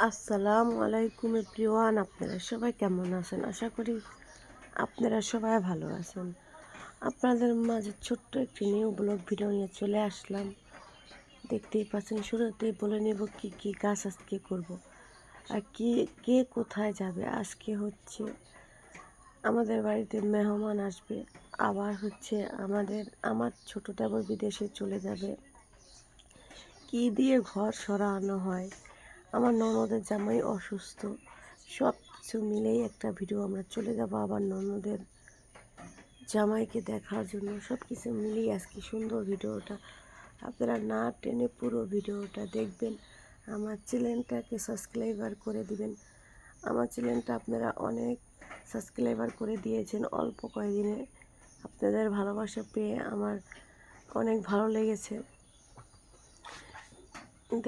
আসসালামু আলাইকুম এভরিওয়ান, আপনারা সবাই কেমন আছেন? আশা করি আপনারা সবাই ভালো আছেন। আপনাদের মাঝে ছোট্ট একটি নিউ ব্লগ ভিডিও নিয়ে চলে আসলাম। দেখতেই পাচ্ছেন, শুরুতেই বলে নেব কি কি কাজ আজকে করব আর কে কোথায় যাবে। আজকে হচ্ছে আমাদের বাড়িতে মেহমান আসবে, আবার হচ্ছে আমার ছোট দেবর বিদেশে চলে যাবে। কি দিয়ে ঘর সরানো হয়, আমার ননদের জামাই অসুস্থ, সব কিছু মিলেই একটা ভিডিও আমরা চলে যাব আবার ননদের জামাইকে দেখার জন্য। সব কিছু মিলিয়ে আজকে সুন্দর ভিডিওটা, আপনারা না টেনে পুরো ভিডিওটা দেখবেন। আমার চ্যানেলটাকে সাবস্ক্রাইবার করে দিবেন। আমার চ্যানেলটা আপনারা অনেক সাবস্ক্রাইবার করে দিয়েছেন অল্প কয়েকদিনে। আপনাদের ভালোবাসা পেয়ে আমার অনেক ভালো লেগেছে।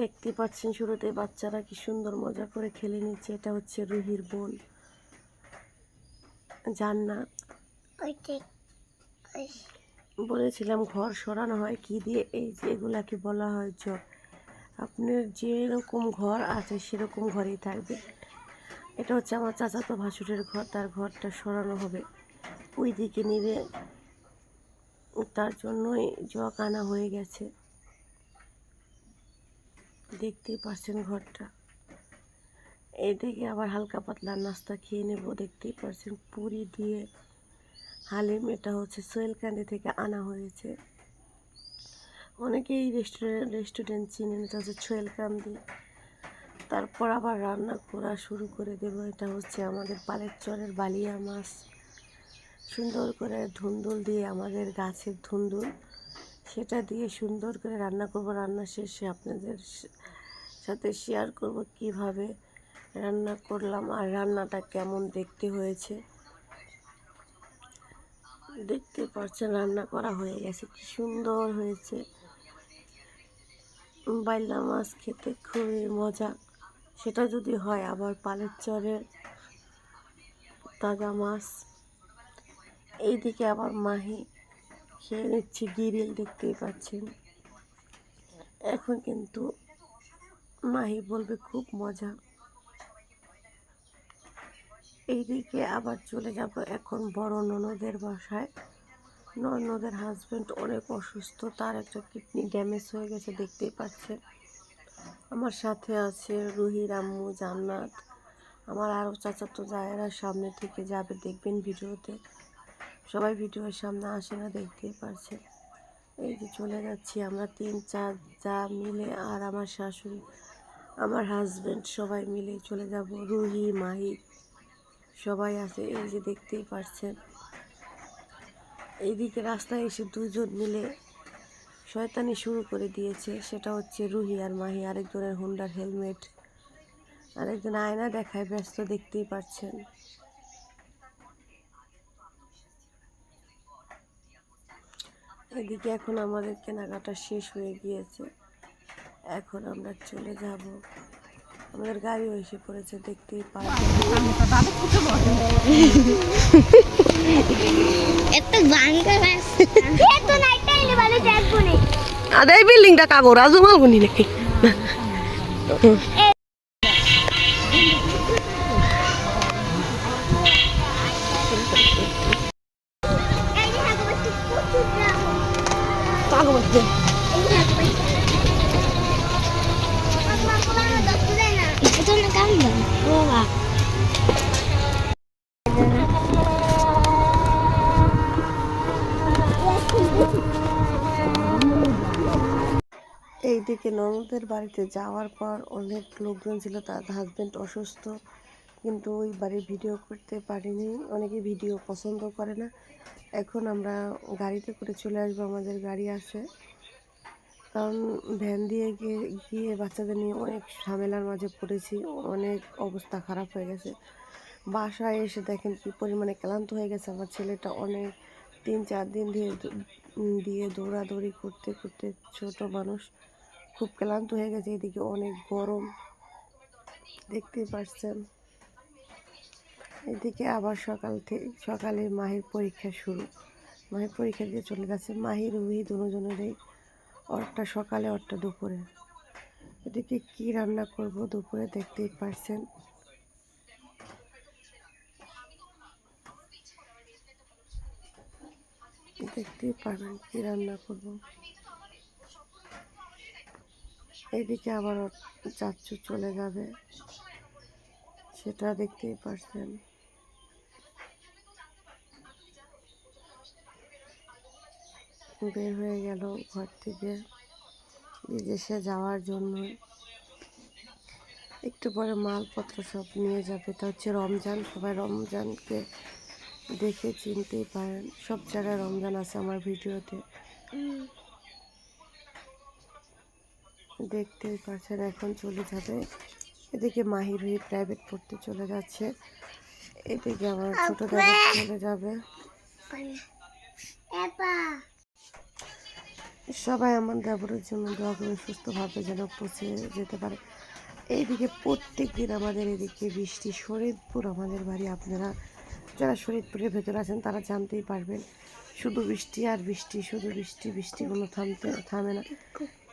দেখতে পাচ্ছেন শুরুতে বাচ্চারা কি সুন্দর মজা করে খেলে নিচ্ছে। এটা হচ্ছে রুহির বোন জান্নাত। বলেছিলাম ঘর সরানো হয় কি দিয়ে, এই যে এগুলাকে বলা হয় জব। আপনার যেরকম ঘর আছে সেরকম ঘরেই থাকবে। এটা হচ্ছে আমার চাচাতো ভাসুরের ঘর, তার ঘরটা সরানো হবে, ওই দিকে নিবে, তার জন্যই জগ আনা হয়ে গেছে। দেখতেই পাচ্ছেন ঘরটা। এইদিকে আবার হালকা পাতলা নাস্তা খেয়ে নেব। দেখতেই পাচ্ছেন পুরি দিয়ে হালিম, এটা হচ্ছে সোহেলকান্দি থেকে আনা হয়েছে। অনেকেই রেস্টুরেন্ট চিনেন, এটা হচ্ছে সোহেলকান্দি। তারপর আবার রান্না করা শুরু করে দেব। এটা হচ্ছে আমাদের পালের চরের বালিয়া মাছ, সুন্দর করে ধুন্দুল দিয়ে, আমাদের গাছের ধুন্দুল, সেটা দিয়ে সুন্দর করে রান্না করব। রান্না শেষে আপনাদের সাথে শেয়ার করব কিভাবে রান্না করলাম আর রান্নাটা কেমন দেখতে হয়েছে। দেখতে পাচ্ছেন রান্না করা হয়ে গেছে, কি সুন্দর হয়েছে। বাইলা মাছ খেতে খুবই মজা, সেটা যদি হয় আবার পালের চরের তাজা মাছ। এইদিকে আবার মাহি খেয়ে নিচ্ছে গিরিল, দেখতেই পাচ্ছেন। এখন কিন্তু মাহি বলবে খুব মজা। এইদিকে আবার চলে যাব এখন বড় ননদের বাসায়। ননদের হাজব্যান্ড অনেক অসুস্থ, তার একটা কিডনি ড্যামেজ হয়ে গেছে, দেখতেই পাচ্ছেন। আমার সাথে আছে রুহির আম্মু জান্নাত, আমার আরও চাচাতো জায়েরা সামনে থেকে যাবে, দেখবেন ভিডিওতে। সবাই ভিডিওর সামনে আসে না, দেখতেই পারছেন। এই যে চলে যাচ্ছি আমরা 3-4 যা মিলে, আর আমার শাশুড়ি, আমার হাজব্যান্ড, সবাই মিলে চলে যাব। রুহি মাহি সবাই আছে, এই যে দেখতেই পারছেন। এইদিকে রাস্তায় এসে দুজন মিলে শয়তানি শুরু করে দিয়েছে, সেটা হচ্ছে রুহি আর মাহি। আরেকজনের হুন্ডার হেলমেট, আরেকজন আয়না দেখায় ব্যস্ত, দেখতেই পাচ্ছেন। এদিকে এখন আমাদের কেনাকাটা শেষ হয়ে গিয়েছে, এখন আমরা চলে যাব। আমাদের গাড়িও এসে পড়েছে, দেখতেই পাচ্ছেন। আরে বিল্ডিংটা কাগো রাজু মালবনি নাকি? এইদিকে ননদের বাড়িতে যাওয়ার পর অনেক লোকজন ছিল, তার হাজব্যান্ড অসুস্থ, কিন্তু ওই বাড়ির ভিডিও করতে পারিনি। অনেকে ভিডিও পছন্দ করে না। এখন আমরা গাড়িতে করে চলে আসবো, আমাদের গাড়ি আছে। কারণ ভ্যান দিয়ে গিয়ে বাচ্চাদের নিয়ে অনেক ঝামেলার মাঝে পড়েছি, অনেক অবস্থা খারাপ হয়ে গেছে। বাসায় এসে দেখেন কি পরিমাণে ক্লান্ত হয়ে গেছে আমার ছেলেটা। অনেক 3-4 দিন দিয়ে দৌড়াদৌড়ি করতে করতে ছোট মানুষ খুব ক্লান্ত হয়ে গেছে। এদিকে অনেক গরম, দেখতেই পাচ্ছেন। এদিকে আবার সকালে মাহির পরীক্ষা শুরু, মাহির পরীক্ষা দিয়ে চলে গেছে। মাহির রুহি দুজনেরই, ওরটা সকালে ওরটা দুপুরে। এদিকে কি রান্না করব দুপুরে দেখতেই পারছেন। দেখতেই পারবেন কি রান্না করব। এইদিকে আবার চাচ্চু চলে যাবে, সেটা দেখতেই পারছেন। বের হয়ে গেল ঘর থেকে বিদেশে যাওয়ার জন্য। একটু পরে মালপত্র সব নিয়ে যাবে। এটা হচ্ছে রমজান, সবাই রমজানকে দেখে চিনতেই পারেন। সব জায়গায় রমজান আছে আমার ভিডিওতে, দেখতেই পারছেন। এখন চলে যাবে। এদিকে মাহির হয়ে প্রাইভেট পড়তে চলে যাচ্ছে। এদিকে আমার ছোট দাদা চলে যাবে। সবাই আমার দেবরের জন্য দোয়া করে সুস্থভাবে যেন পৌঁছে যেতে পারে। এইদিকে প্রত্যেক দিন আমাদের এদিকে বৃষ্টি। শরীয়তপুর আমাদের বাড়ি। আপনারা যারা শরীয়তপুরের ভেতরে আছেন তারা জানতেই পারবেন। শুধু বৃষ্টি আর বৃষ্টি, শুধু বৃষ্টি, বৃষ্টি কোনো থামে না।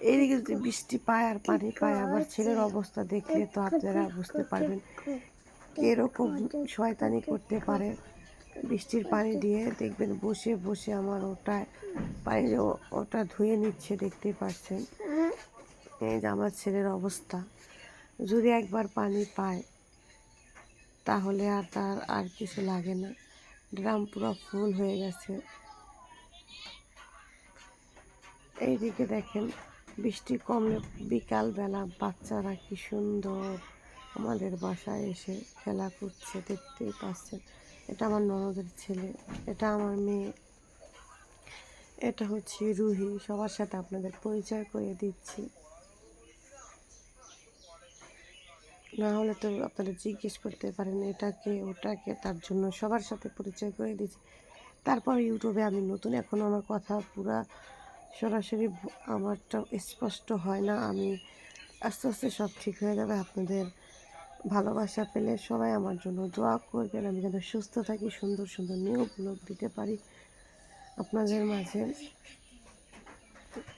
এইদিকে যদি বৃষ্টি পায় আর পানি পায়, আমার ছেলের অবস্থা দেখলে তো আপনারা বুঝতে পারবেন এরকম শয়তানি করতে পারে। বৃষ্টির পানি দিয়ে দেখবেন বসে বসে আমার ওটা ধুয়ে নিচ্ছে, দেখতেই পাচ্ছেন। এই যে আমার ছেলের অবস্থা, যদি একবার পানি পায় তাহলে আর তার আর কিছু লাগে না। ড্রাম পুরো ফুল হয়ে গেছে। এইদিকে দেখেন বৃষ্টি কমলে বিকালবেলা বাচ্চারা কি সুন্দর আমাদের বাসায় এসে খেলা করছে, দেখতেই পাচ্ছেন। এটা আমার ননদের ছেলে, এটা আমার মেয়ে, এটা হচ্ছে রুহি। সবার সাথে আপনাদের পরিচয় করে দিচ্ছি, না হলে তো আপনারা জিজ্ঞেস করতে পারেন এটাকে ওটাকে। তার জন্য সবার সাথে পরিচয় করে দিচ্ছি। তারপর ইউটিউবে আমি নতুন, এখনও আমার কথা পুরা সরাসরি আমারটা স্পষ্ট হয় না। আমি আস্তে আস্তে সব ঠিক হয়ে যাবে। আপনাদের ভালোবাসা পেলে সবাই আমার জন্য দোয়া করবেন, আমি যেন সুস্থ থাকি, সুন্দর সুন্দর নিউ ব্লগ দিতে পারি আপনাদের মাঝে।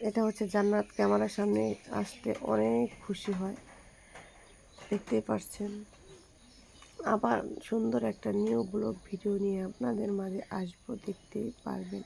এটা হচ্ছে জান্নাত। ক্যামেরার সামনে আসতে অনেক খুশি হয়, দেখতেই পারছেন। আবার সুন্দর একটা নিউ ব্লগ ভিডিও নিয়ে আপনাদের মাঝে আসবো, দেখতেই পারবেন।